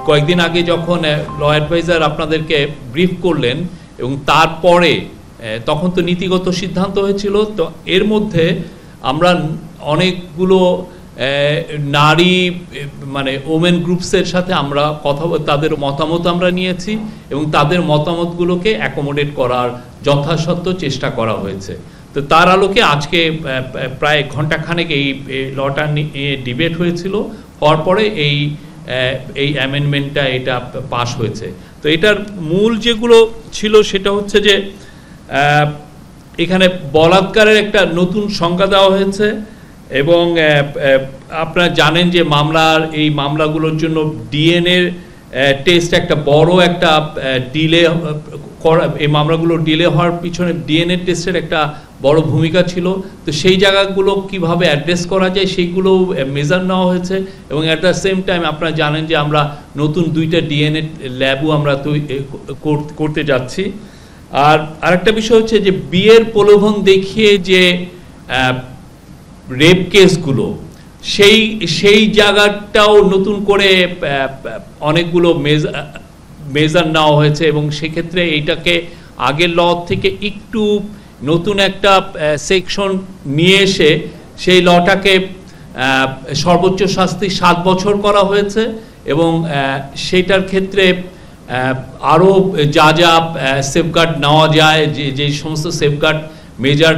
কয়েকদিন আগে যখন ল অ্যাডভাইজার আপনাদেরকে ব্রিফ করলেন এবং তারপরে তখন তো নীতিগত সিদ্ধান্ত হয়েছিল, তো এর মধ্যে আমরা অনেকগুলো নারী মানে ওমেন গ্রুপসের সাথে আমরা তাদের মতামত আমরা নিয়েছি এবং তাদের মতামতগুলোকে অ্যাকোমোডেট করার যথাসাধ্য চেষ্টা করা হয়েছে। তো তার আলোকে আজকে প্রায় ঘণ্টাখানেক এই লটা নিয়ে ডিবেট হয়েছিল, হওয়ার পরে এই অ্যামেন্ডমেন্টটা এটা পাস হয়েছে। তো এটার মূল যেগুলো ছিল সেটা হচ্ছে যে এখানে বলাৎকারের একটা নতুন সংজ্ঞা দেওয়া হয়েছে এবং আপনারা জানেন যে এই মামলাগুলোর জন্য ডিএনএ টেস্ট একটা বড় একটা ডিলে করা, এই মামলাগুলো ডিলে হওয়ার পিছনে ডিএনএ টেস্টের একটা বড় ভূমিকা ছিল। তো সেই জায়গাগুলো কিভাবে অ্যাড্রেস করা যায় সেইগুলো মেজার নেওয়া হয়েছে এবং অ্যাট দ্য সেম টাইম আপনারা জানেন যে আমরা নতুন 2টা ডিএনএ ল্যাবও আমরা করতে যাচ্ছি। আর আরেকটা বিষয় হচ্ছে যে বিয়ের প্রলোভন দেখিয়ে যে রেপ কেসগুলো সেই জায়গাটাও নতুন করে অনেকগুলো মেজার নেওয়া হয়েছে এবং সেক্ষেত্রে এইটাকে আগের ল থেকে একটু নতুন একটা সেকশন নিয়ে এসে সেই লটাকে সর্বোচ্চ শাস্তি 7 বছর করা হয়েছে এবং সেইটার ক্ষেত্রে আরও যা সেফগার্ড নেওয়া যায়, যে সমস্ত সেফগার্ড মেজার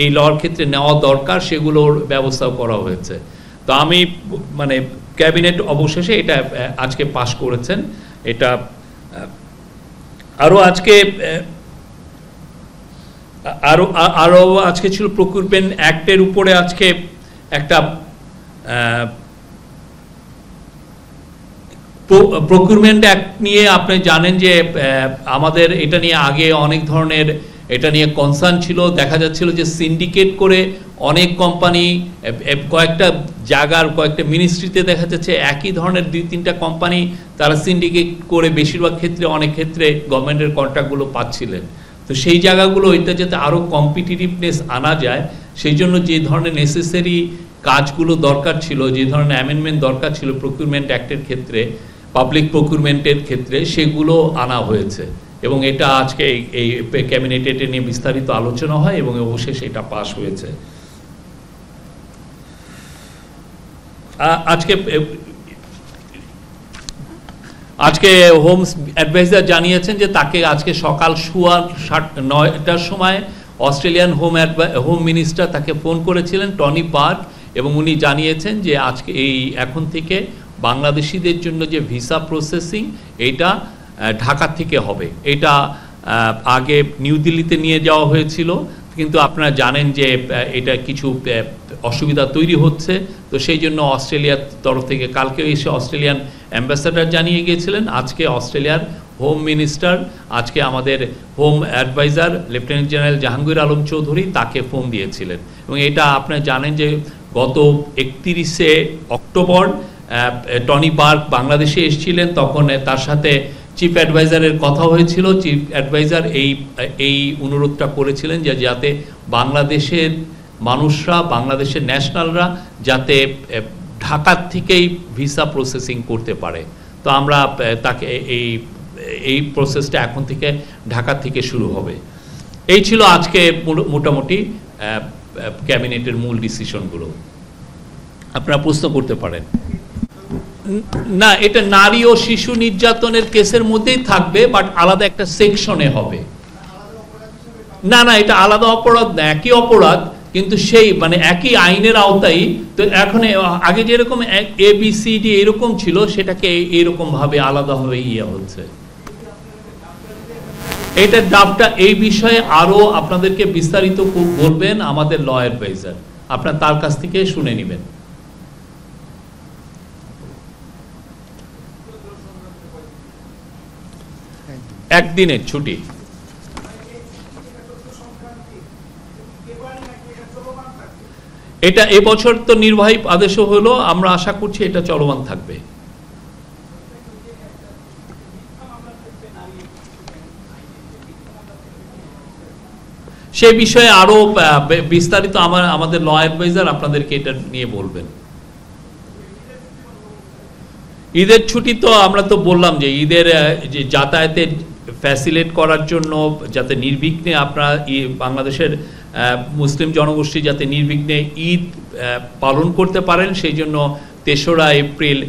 এই লর ক্ষেত্রে নেওয়া দরকার সেগুলোর ব্যবস্থাও করা হয়েছে। তো আমি মানে ক্যাবিনেট অবশেষে এটা আজকে পাশ করেছেন। এটা আরও আজকে ছিল প্রকিউরমেন্ট অ্যাক্টের উপরে আজকে একটা প্রকিউরমেন্ট অ্যাক্ট নিয়ে আপনি জানেন যে আমাদের এটা নিয়ে আগে অনেক ধরনের এটা নিয়ে কনসার্ন ছিল। দেখা যাচ্ছিল যে সিন্ডিকেট করে অনেক কোম্পানি কয়েকটা জায়গার কয়েকটা মিনিস্ট্রিতে দেখা যাচ্ছে একই ধরনের 2-3টা কোম্পানি তারা সিন্ডিকেট করে বেশিরভাগ ক্ষেত্রে অনেক ক্ষেত্রে গভর্নমেন্টের কন্ট্রাক্টগুলো পাচ্ছিলেন। তো সেই জায়গাগুলো এটা যাতে আরও কম্পিটিটিভনেস আনা যায় সেই জন্য যে ধরনের নেসেসারি কাজগুলো দরকার ছিল, যে ধরনের অ্যামেন্ডমেন্ট দরকার ছিল প্রকিউরমেন্ট অ্যাক্টের ক্ষেত্রে, পাবলিক প্রকিউরমেন্টের ক্ষেত্রে, সেগুলো আনা হয়েছে এবং এটা আজকে এই ক্যাবিনেটে এটা নিয়ে বিস্তারিত আলোচনা হয় এবং অবশেষে এটা পাস হয়েছে। আজকে হোম অ্যাডভাইজার জানিয়েছেন যে তাকে আজকে সকাল 9টার সময় অস্ট্রেলিয়ান হোম মিনিস্টার তাকে ফোন করেছিলেন টনি পার্ক এবং উনি জানিয়েছেন যে আজকে এখন থেকে বাংলাদেশিদের জন্য যে ভিসা প্রসেসিং এটা ঢাকা থেকে হবে। এটা আগে নিউ দিল্লিতে নিয়ে যাওয়া হয়েছিল, কিন্তু আপনারা জানেন যে এটা কিছু অসুবিধা তৈরি হচ্ছে। তো সেই জন্য অস্ট্রেলিয়ার তরফ থেকে কালকে এসে অস্ট্রেলিয়ান অ্যাম্বাসাডার জানিয়ে গিয়েছিলেন, আজকে অস্ট্রেলিয়ার হোম মিনিস্টার, আজকে আমাদের home adviser lieutenant general Jahangir Alam Chowdhury তাকে ফোন দিয়েছিলেন এবং এটা আপনারা জানেন যে গত 31শে অক্টোবর টনি পার্ক বাংলাদেশে এসেছিলেন, তখন তার সাথে চিফ অ্যাডভাইজারের কথা হয়েছিল। চিফ অ্যাডভাইজার এই অনুরোধটা করেছিলেন যে যাতে বাংলাদেশের মানুষরা, বাংলাদেশের ন্যাশনালরা যাতে ঢাকার থেকেই ভিসা প্রসেসিং করতে পারে। তো আমরা তাকে এই প্রসেসটা এখন থেকে ঢাকা থেকে শুরু হবে। এই ছিল আজকে মোটামুটি ক্যাবিনেটের মূল ডিসিশনগুলো। আপনারা প্রশ্ন করতে পারেন। না, এটা নারী ও শিশু নির্যাতনের কেসের মধ্যেই থাকবে, বাট আলাদা একটা সেকশনে হবে। না, এটা আলাদা অপরাধ না, একই অপরাধ, কিন্তু সেই মানে একই আইনের আওতায়। তো এখন আগে যেরকম ABCD এরকম ছিল সেটাকে এরকম ভাবে আলাদাভাবে হচ্ছে। এটা ড্রাফটটা এই বিষয়ে আরো আপনাদেরকে বিস্তারিত বলবেন আমাদের ল অ্যাডভাইজার, আপনার তার কাছ থেকে শুনে নেবেন। একদিনের ছুটি। এটা এবছর তো নির্বাহী আদেশও হলো, আমরা আশা করছি এটা চলমান থাকবে। সে বিষয়ে আরো বিস্তারিত আমাদের ল অ্যাডভাইজার আপনাদেরকে এটা নিয়ে বলবেন। ঈদের ছুটি তো আমরা তো বললাম যে ঈদের যে যাতায়াতের ফ্যাসিলিটেট করার জন্য যাতে নির্বিঘ্নে আপনারা বাংলাদেশের মুসলিম জনগোষ্ঠী যাতে নির্বিঘ্নে ঈদ পালন করতে পারেন, সেই জন্য ৩রা এপ্রিল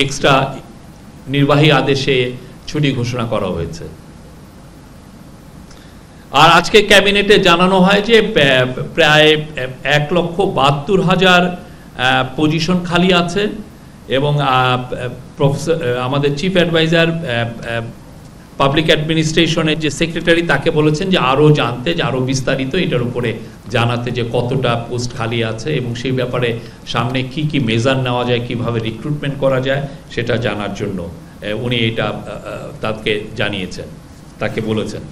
এক্সট্রা নির্বাহী আদেশে ছুটি ঘোষণা করা হয়েছে। আর আজকে ক্যাবিনেটে জানানো হয় যে প্রায় ১,৭২,০০০ পজিশন খালি আছে এবং প্রফেসর আমাদের চিফ অ্যাডভাইজার পাবলিক অ্যাডমিনিস্ট্রেশনের যে সেক্রেটারি তাকে বলেছেন যে আরও জানতে, যে আরও বিস্তারিত এটার উপরে জানাতে, যে কতটা পোস্ট খালি আছে এবং সেই ব্যাপারে সামনে কি কি মেজার নেওয়া যায়, কিভাবে রিক্রুটমেন্ট করা যায় সেটা জানার জন্য উনি এটা তাকে জানিয়েছেন, তাকে বলেছেন।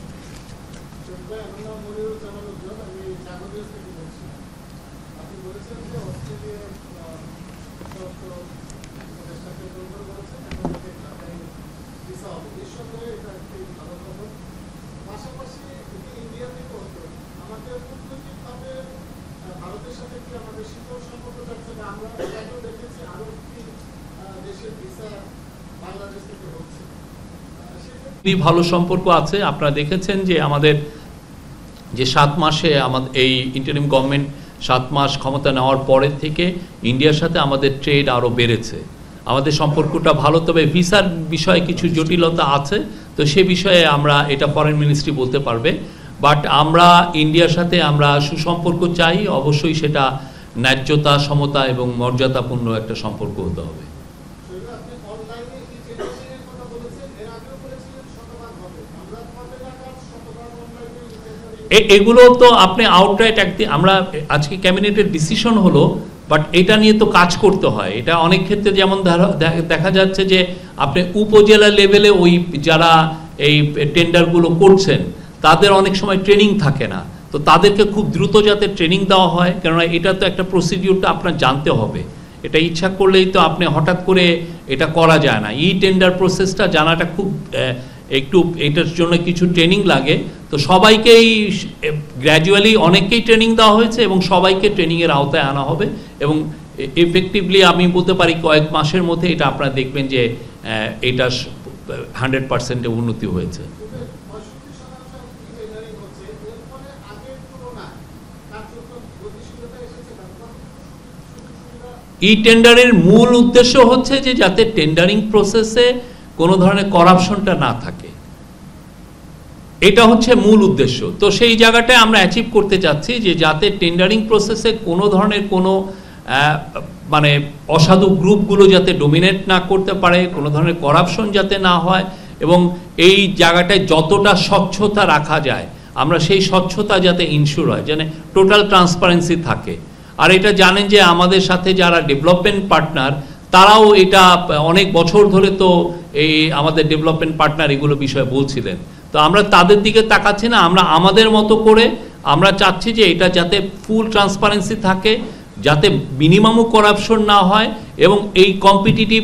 ভালো সম্পর্ক আছে। আপনারা দেখেছেন যে আমাদের যে 7 মাসে আমাদের এই ইন্টারিম গভর্নমেন্ট 7 মাস ক্ষমতা নেওয়ার পরের থেকে ইন্ডিয়ার সাথে আমাদের ট্রেড আরও বেড়েছে, আমাদের সম্পর্কটা ভালো। তবে ভিসার বিষয়ে কিছু জটিলতা আছে, তো সে বিষয়ে আমরা এটা ফরেন মিনিস্ট্রি বলতে পারবে, বাট আমরা ইন্ডিয়ার সাথে আমরা সুসম্পর্ক চাই, অবশ্যই সেটা ন্যায্যতা, সমতা এবং মর্যাদাপূর্ণ একটা সম্পর্ক হতে হবে। এগুলো তো আপনি আউটরাইট একদিন আমরা আজকে ক্যাবিনেটের ডিসিশন হলো, বাট এটা নিয়ে তো কাজ করতে হয়। এটা অনেক ক্ষেত্রে যেমন দেখা যাচ্ছে যে আপনি উপজেলা লেভেলে ওই যারা এই টেন্ডারগুলো করছেন তাদের অনেক সময় ট্রেনিং থাকে না, তো তাদেরকে খুব দ্রুত যাতে ট্রেনিং দেওয়া হয়, কেননা এটা তো একটা প্রসিডিউরটা আপনার জানতে হবে, এটা ইচ্ছা করলেই তো আপনি হঠাৎ করে এটা করা যায় না। টেন্ডার প্রসেসটা জানাটা খুব একটু, এটার জন্য কিছু ট্রেনিং লাগে। তো সবাইকেই গ্র্যাজুয়ালি অনেককেই ট্রেনিং দেওয়া হয়েছে এবং সবাইকে ট্রেনিংয়ের আওতায় আনা হবে এবং এফেক্টিভলি আমি বলতে পারি কয়েক মাসের মধ্যে এটা আপনারা দেখবেন যে এটা 100% উন্নতি হয়েছে। টেন্ডারের মূল উদ্দেশ্য হচ্ছে যে যাতে টেন্ডারিং প্রসেসে কোনো ধরনের করাপশনটা না থাকে, এটা হচ্ছে মূল উদ্দেশ্য। তো সেই জায়গাটায় আমরা অ্যাচিভ করতে চাচ্ছি যে যাতে টেন্ডারিং প্রসেসে কোনো ধরনের কোনো মানে অসাধু গ্রুপগুলো যাতে ডোমিনেট না করতে পারে, কোনো ধরনের করাপশন যাতে না হয় এবং এই জায়গাটায় যতটা স্বচ্ছতা রাখা যায় আমরা সেই স্বচ্ছতা যাতে ইনশিওর হয়, যেন টোটাল ট্রান্সপারেন্সি থাকে। আর এটা জানেন যে আমাদের সাথে যারা ডেভেলপমেন্ট পার্টনার তারাও এটা অনেক বছর ধরে তো এই আমাদের ডেভেলপমেন্ট পার্টনার এগুলো বিষয়ে বলছিলেন, তো আমরা তাদের দিকে তাকাচ্ছি না, আমরা আমাদের মতো করে আমরা চাচ্ছি যে এটা যাতে ফুল ট্রান্সপারেন্সি থাকে, যাতে মিনিমামও করাপশন না হয় এবং এই কম্পিটিটিভ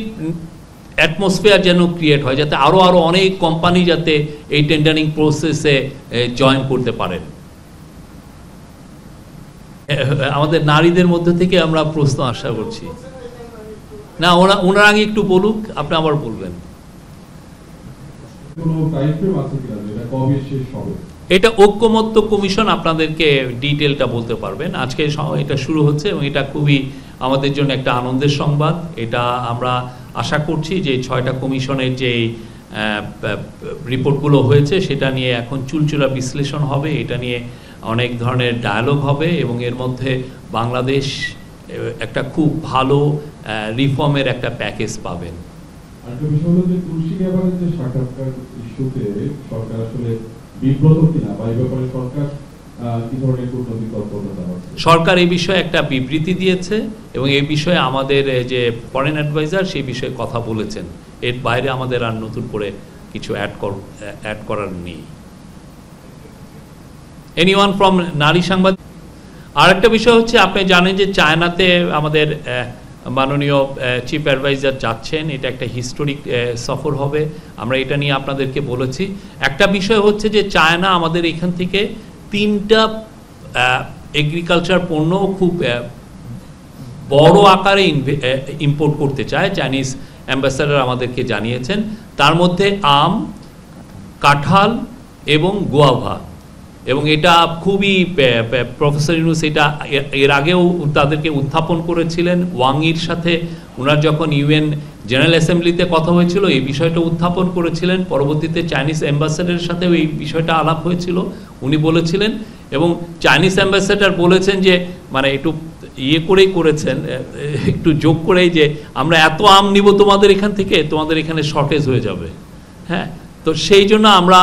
অ্যাটমসফিয়ার যেন ক্রিয়েট হয়, যাতে আরও অনেক কোম্পানি যাতে এই টেন্ডারিং প্রসেসে জয়েন করতে পারেন। আমাদের নারীদের মধ্যে থেকে আমরা প্রশ্ন আশা করছি না, ওনার আগে একটু বলুক, আপনি আবার বলবেন। এটা ঐক্যমত্য কমিশন আপনাদেরকে ডিটেলটা বলতে পারবেন। আজকে এটা শুরু হচ্ছে এবং এটা খুবই আমাদের জন্য একটা আনন্দের সংবাদ। এটা আমরা আশা করছি যে 6টা কমিশনের যে রিপোর্টগুলো হয়েছে সেটা নিয়ে এখন চুলচুলা বিশ্লেষণ হবে, এটা নিয়ে অনেক ধরনের ডায়ালগ হবে এবং এর মধ্যে বাংলাদেশ একটা খুব ভালো রিফর্মের একটা প্যাকেজ পাবেন। সরকার এই বিষয়ে একটা বিবৃতি দিয়েছে এবং এই বিষয়ে আমাদের যে ফরেন অ্যাডভাইজার সেই বিষয়ে কথা বলেছেন, এর বাইরে আমাদের আর নতুন করে কিছু অ্যাড করার নেই। এনিওয়ান ফ্রম নারী সাংবাদিক। আর একটা বিষয় হচ্ছে আপনি জানেন যে চায়নাতে আমাদের মাননীয় চিফ অ্যাডভাইজার যাচ্ছেন, এটা একটা হিস্টোরিক সফর হবে, আমরা এটা নিয়ে আপনাদেরকে বলেছি। একটা বিষয় হচ্ছে যে চায়না আমাদের এখান থেকে 3টা এগ্রিকালচার পণ্য খুব বড় আকারে ইম্পোর্ট করতে চায়, চাইনিজ অ্যাম্বাসাডার আমাদেরকে জানিয়েছেন। তার মধ্যে আম, কাঁঠাল এবং গোয়াভা, এবং এটা খুবই প্রফেসর ইউনূস এটা এর আগেও তাদেরকে উত্থাপন করেছিলেন। ওয়াংয়ের সাথে ওনার যখন ইউএন জেনারেল অ্যাসেম্বলিতে কথা হয়েছিল এই বিষয়টা উত্থাপন করেছিলেন। পরবর্তীতে চাইনিজ অ্যাম্বাসাডারের সাথেও এই বিষয়টা আলাপ হয়েছিল, উনি বলেছিলেন। এবং চাইনিজ অ্যাম্বাসাডার বলেছেন যে মানে একটু ইয়ে করেই করেছেন, একটু যোগ করেই, যে আমরা এত আম নিব তোমাদের এখান থেকে, তোমাদের এখানে শর্টেজ হয়ে যাবে। হ্যাঁ, তো সেই জন্য আমরা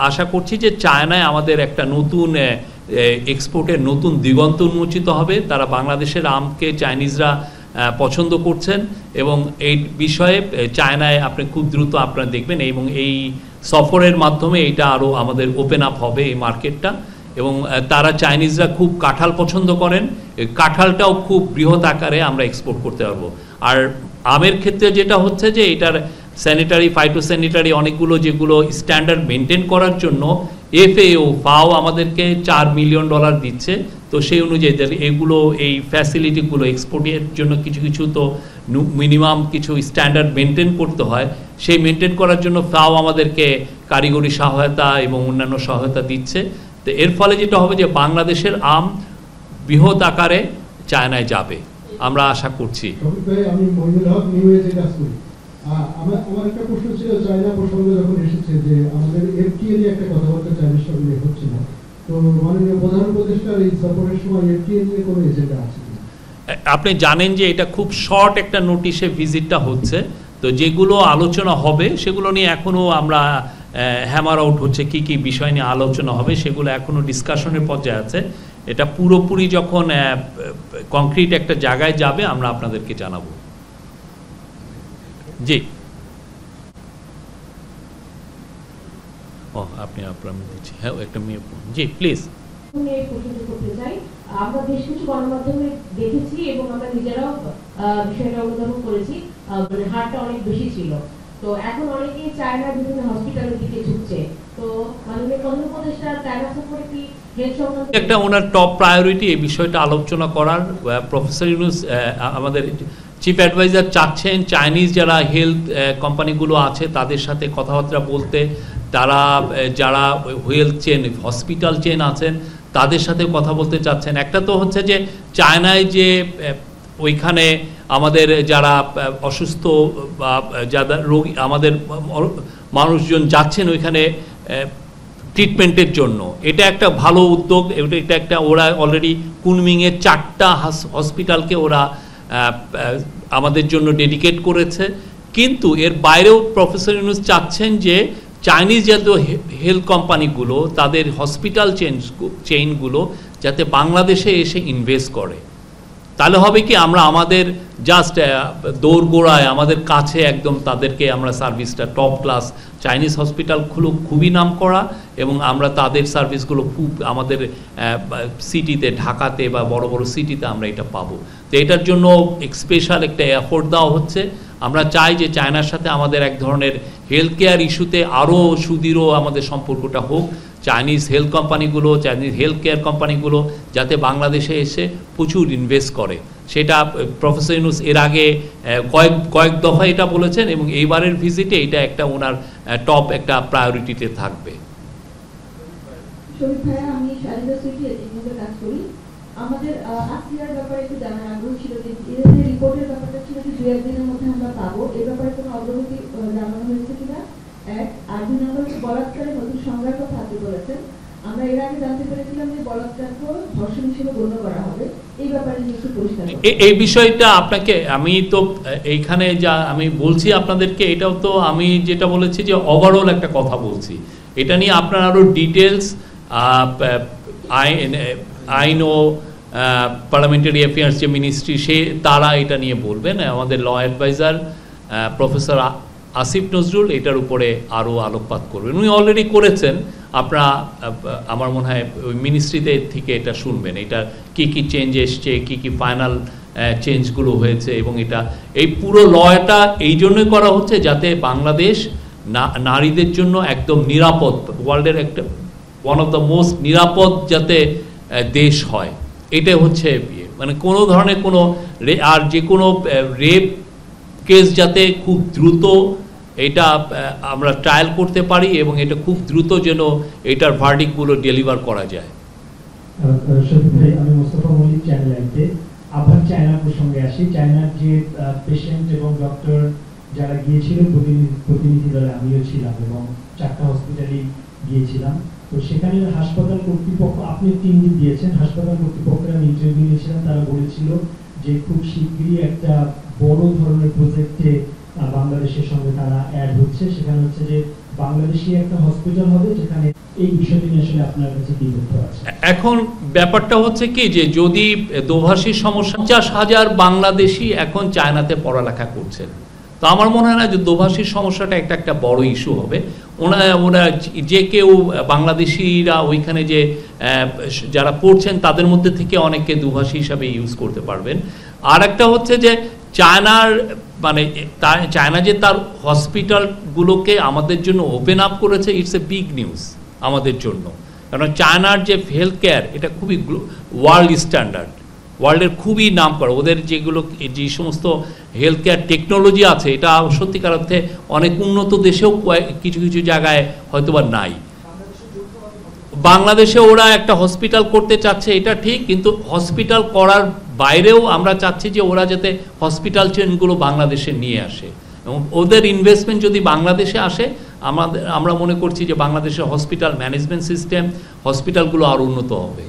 আশা করছি যে চায়নায় আমাদের একটা নতুন এক্সপোর্টের নতুন দিগন্ত উন্মোচিত হবে। তারা বাংলাদেশের আমকে চাইনিজরা পছন্দ করছেন, এবং এই বিষয়ে চায়নায় আপনি খুব দ্রুত আপনারা দেখবেন, এবং এই সফরের মাধ্যমে এটা আরও আমাদের ওপেন আপ হবে এই মার্কেটটা। এবং তারা চাইনিজরা খুব কাঁঠাল পছন্দ করেন, কাঁঠালটাও খুব বৃহৎ আকারে আমরা এক্সপোর্ট করতে পারবো। আর আমের ক্ষেত্রে যেটা হচ্ছে যে এটার স্যানিটারি, ফাইটোস্যানিটারি অনেকগুলো যেগুলো স্ট্যান্ডার্ড মেনটেন করার জন্য ফাও আমাদেরকে $4 মিলিয়ন দিচ্ছে। তো সেই অনুযায়ী এগুলো এই ফ্যাসিলিটিগুলো এক্সপোর্টের জন্য কিছু কিছু তো মিনিমাম কিছু স্ট্যান্ডার্ড মেনটেন করতে হয়, সেই মেনটেন করার জন্য ফাও আমাদেরকে কারিগরি সহায়তা এবং অন্যান্য সহায়তা দিচ্ছে। তো এর ফলে যেটা হবে যে বাংলাদেশের আম বৃহৎ আকারে চায়নায় যাবে আমরা আশা করছি। আমার একটা প্রশ্ন ছিল, চায়না প্রসঙ্গে যখন এসেছে যে আমাদের এফটিএ নিয়ে একটা কথাবার্তা চাইনিজ সঙ্গে হচ্ছিল, তো মাননীয় প্রধান উপদেষ্টার এই সফরের সময় এফটিএ নিয়ে কোনো এজেন্ডা আছে? আপনি জানেন যে এটা খুব শর্ট একটা নোটিশে ভিজিটটা হচ্ছে, তো যেগুলো আলোচনা হবে সেগুলো নিয়ে এখনও আমরা হ্যামার আউট হচ্ছে কি কি বিষয় নিয়ে আলোচনা হবে, সেগুলো এখনও ডিসকাশনের পর্যায়ে আছে। এটা পুরোপুরি যখন কংক্রিট একটা জায়গায় যাবে আমরা আপনাদেরকে জানাবো। জি, আপনি আপনার দিচ্ছি, হ্যাঁ একটা মেয়ে, জি প্লিজ। আমরা বেশ কিছু গণমাধ্যমে দেখেছি এবং আমরা নিজেরাও বিষয়টা অনুধাবন করেছি, মানে হারটা অনেক বেশি ছিল। তো এখন অনেকে চায়না বিভিন্ন হসপিটালের দিকে ঝুঁকছে। তো মাননীয় প্রধান উপদেষ্টা চায়না সফরে কি হেলথ সংক্রান্ত একটা ওনার টপ প্রায়োরিটি এই বিষয়টা আলোচনা করার। প্রফেসর ইউনূস আমাদের চিফ অ্যাডভাইজার চাচ্ছেন চাইনিজ যারা হেলথ কোম্পানিগুলো আছে তাদের সাথে কথাবার্তা বলতে, তারা যারা হেলথ চেন, হসপিটাল চেন আছেন তাদের সাথে কথা বলতে চাচ্ছেন। একটা তো হচ্ছে যে চায়নায় যে ওইখানে আমাদের যারা অসুস্থ বা যারা রোগী, আমাদের মানুষজন যাচ্ছেন ওইখানে ট্রিটমেন্টের জন্য, এটা একটা ভালো উদ্যোগ। এটা একটা ওরা অলরেডি কুনমিংয়ের 4টা হসপিটালকে ওরা আমাদের জন্য ডেডিকেট করেছে। কিন্তু এর বাইরেও প্রফেসর ইউনূস চাচ্ছেন যে চাইনিজ জাতীয় হেলথ কোম্পানিগুলো তাদের হসপিটাল চেইনগুলো যাতে বাংলাদেশে এসে ইনভেস্ট করে। তাহলে হবে কি আমরা আমাদের জাস্ট দৌড়গোড়ায় আমাদের কাছে একদম তাদেরকে আমরা সার্ভিসটা টপ ক্লাস চাইনিজ হসপিটালগুলো খুবই নাম করা, এবং আমরা তাদের সার্ভিসগুলো খুব আমাদের সিটিতে, ঢাকাতে বা বড় বড় সিটিতে আমরা এটা পাবো। তো এটার জন্য স্পেশাল একটা এফোর্ট দেওয়া হচ্ছে। আমরা চাই যে চায়নার সাথে আমাদের এক ধরনের হেলথ কেয়ার ইস্যুতে আরও সুদৃঢ় আমাদের সম্পর্কটা হোক। চাইনিজ হেলথ কোম্পানিগুলো, চাইনিজ হেলথ কেয়ার কোম্পানিগুলো যাতে বাংলাদেশে এসে প্রচুর ইনভেস্ট করে, সেটা প্রফেসর ইউনূস এর আগে কয়েক দফা এটা বলেছেন, এবং এইবারের ভিজিটে এটা একটা ওনার টপ একটা প্রায়োরিটিতে থাকবে। আমি কাজ করি, আমাদের আসিয়ার ব্যাপারে একটু জানার আগ্রহ ছিল যে রিপোর্টের ব্যাপারটা ছিল যে 2-1 দিনের মধ্যে আমরা পাবো, এই ব্যাপারে কোনো অগ্রগতি জানানো হয়েছে কিনা? এক। আর 2 নম্বর বলাৎকারের নতুন সংজ্ঞার কথা আপনি বলেছেন, আমরা এর আগে জানতে পেরেছিলাম যে বলাৎকারকে ধর্ষণ হিসেবে গণ্য করা হবে, এই ব্যাপারে একটু পরিষ্কার। এই বিষয়টা আপনাকে আমি তো এইখানে যা আমি বলছি আপনাদেরকে, এটাও তো আমি যেটা বলেছি যে ওভারঅল একটা কথা বলছি, এটা নিয়ে আপনার আরও ডিটেলস আইন ও পার্লামেন্টারি অ্যাফেয়ার্স যে মিনিস্ট্রি তারা এটা নিয়ে বলবেন। আমাদের law adviser professor Asif Nazrul এটার উপরে আরও আলোকপাত করবেন, উনি অলরেডি করেছেন। আপনারা আমার মনে হয় ওই মিনিস্ট্রিতে থেকে এটা শুনবেন, এটা কি কি চেঞ্জ এসছে, কি কি ফাইনাল চেঞ্জগুলো হয়েছে, এবং এটা এই পুরো লটা এই জন্যই করা হচ্ছে যাতে বাংলাদেশ নারীদের জন্য একদম নিরাপদ, ওয়ার্ল্ডের একটা ওয়ান অফ দ্য মোস্ট নিরাপদ যাতে দেশ হয়, এটা হচ্ছে মানে কোনো ধরনের কোনো আর যে কোনো রেপ কেস যাতে খুব দ্রুত এটা আমরা ট্রায়াল করতে পারি এবং এটা খুব দ্রুত যেন এটার ভার্ডিক্টগুলো ডেলিভার করা যায়। আমি মোস্তফা মল্লিক, চ্যানেল আইতে। আবার চায়না প্রসঙ্গে আসি। চায়নার যে পেশেন্ট এবং ডক্টর যারা গিয়েছিলেন প্রতিনিধি দলে আমিও ছিলাম এবং 4টা হসপিটালে গিয়েছিলাম। তো সেখানে হাসপাতাল কর্তৃপক্ষ, আপনি 3 দিন দিয়েছেন, হাসপাতাল কর্তৃপক্ষের আমি ইন্টারভিউ নিয়েছিলাম, তারা বলেছিল যে খুব শীঘ্রই একটা বড় ধরনের প্রজেক্টে বাংলাদেশের সঙ্গে তারা অ্যাড হচ্ছে। সেখানে হচ্ছে যে বাংলাদেশি একটা হসপিটাল হবে, যেখানে এই বিষয়টি নিয়ে আসলে আপনার কাছে কি তথ্য আছে? এখন ব্যাপারটা হচ্ছে কি যে যদি দোভাষীর সমস্যা, 50,000 বাংলাদেশি এখন চায়নাতে পড়ালেখা করছেন, তো আমার মনে হয় না যে দোভাষীর সমস্যাটা একটা বড় ইস্যু হবে। ওরা যে কেউ বাংলাদেশিরা ওইখানে যে যারা পড়ছেন তাদের মধ্যে থেকে অনেককে দুভাষী হিসাবে ইউজ করতে পারবেন। আর একটা হচ্ছে যে চায়নার মানে চায়না যে তার হসপিটালগুলোকে আমাদের জন্য ওপেন আপ করেছে, ইটস এ বিগ নিউজ আমাদের জন্য। কারণ চায়নার যে হেলথ কেয়ার এটা খুবই ওয়ার্ল্ড স্ট্যান্ডার্ড, ওয়ার্ল্ডের খুবই নাম করা। ওদের যেগুলো যে সমস্ত হেলথ কেয়ার টেকনোলজি আছে এটা সত্যিকার অর্থে অনেক উন্নত দেশেও কিছু কিছু জায়গায় হয়তোবা নাই। বাংলাদেশে ওরা একটা হসপিটাল করতে চাচ্ছে, এটা ঠিক, কিন্তু হসপিটাল করার বাইরেও আমরা চাচ্ছি যে ওরা যাতে হসপিটাল চেনগুলো বাংলাদেশে নিয়ে আসে এবং ওদের ইনভেস্টমেন্ট যদি বাংলাদেশে আসে আমরা মনে করছি যে বাংলাদেশের হসপিটাল ম্যানেজমেন্ট সিস্টেম, হসপিটালগুলো আরও উন্নত হবে।